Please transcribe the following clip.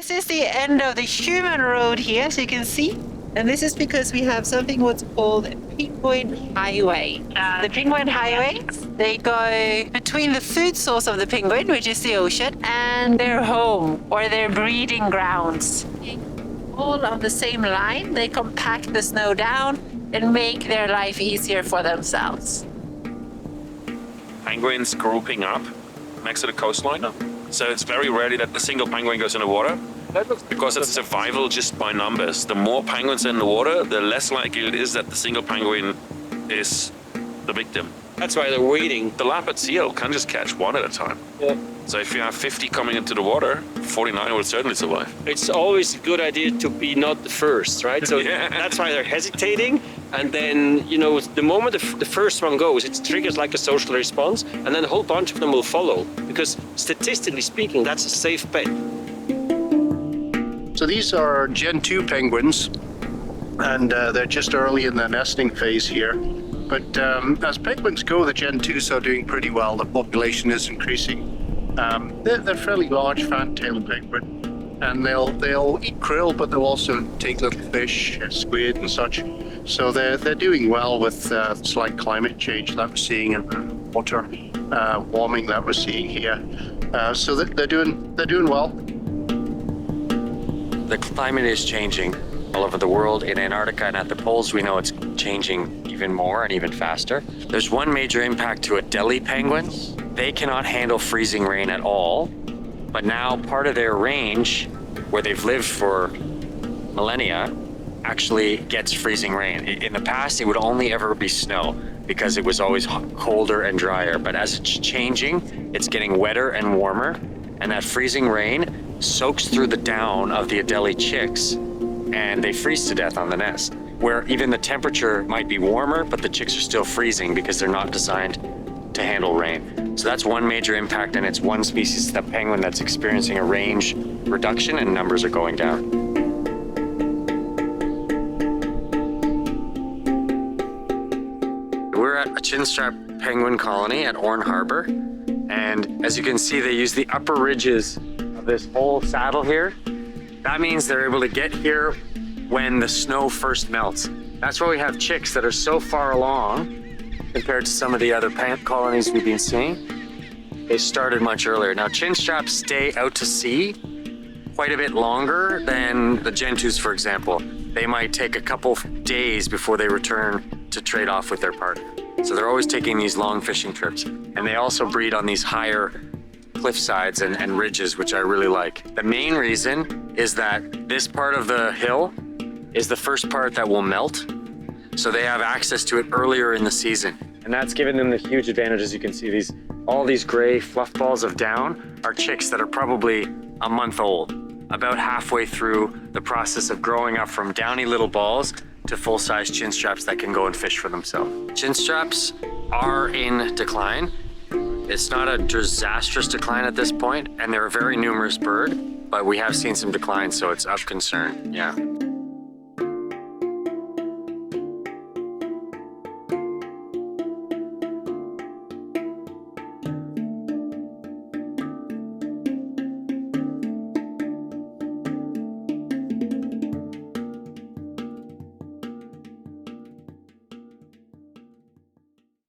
This is the end of the human road here, as you can see. And this is because we have something what's called a penguin highway. The penguin highways, they go between the food source of the penguin, which is the ocean, and their home or their breeding grounds. All on the same line, they compact the snow down and make their life easier for themselves. Penguins grouping up next to the coastline. So it's very rarely that a single penguin goes in the water. Because it's survival just by numbers. The more penguins in the water, the less likely it is that the single penguin is the victim. That's why they're waiting. The leopard seal can just catch one at a time. Yeah. So if you have 50 coming into the water, 49 will certainly survive. It's always a good idea to be not the first, right? So Yeah. That's why they're hesitating. And then, you know, the moment the first one goes, it triggers like a social response, and then a whole bunch of them will follow. Because statistically speaking, that's a safe bet. So these are Gen 2 penguins, and they're just early in the nesting phase here. But as penguins go, the Gen 2s are doing pretty well. The population is increasing. They're fairly large fan-tailed penguin, and they'll eat krill, but they'll also take little fish, squid and such. So they're doing well with slight climate change that we're seeing and water warming that we're seeing here. So they're doing well. The climate is changing all over the world. In Antarctica and at the poles, we know it's changing even more and even faster. There's one major impact to Adelie penguins. They cannot handle freezing rain at all, but now part of their range, where they've lived for millennia, actually gets freezing rain. In the past, it would only ever be snow because it was always colder and drier, but as it's changing, it's getting wetter and warmer, and that freezing rain soaks through the down of the Adelie chicks, and they freeze to death on the nest, where even the temperature might be warmer, but the chicks are still freezing because they're not designed to handle rain. So that's one major impact, and it's one species of penguin that's experiencing a range reduction and numbers are going down. We're at a chinstrap penguin colony at Orne Harbor, and as you can see, they use the upper ridges this whole saddle here. That means they're able to get here when the snow first melts. That's why we have chicks that are so far along compared to some of the other colonies we've been seeing. They started much earlier. Now chinstraps stay out to sea quite a bit longer than the Gen 2s, for example. They might take a couple days before they return to trade off with their partner. So they're always taking these long fishing trips. And they also breed on these higher cliff sides and ridges, which I really like. The main reason is that this part of the hill is the first part that will melt, so they have access to it earlier in the season. And that's given them the huge advantage. As you can see, all these gray fluff balls of down are chicks that are probably a month old, about halfway through the process of growing up from downy little balls to full-size chinstraps that can go and fish for themselves. Chinstraps are in decline. It's not a disastrous decline at this point, and they're a very numerous bird, but we have seen some decline, so it's of concern, yeah.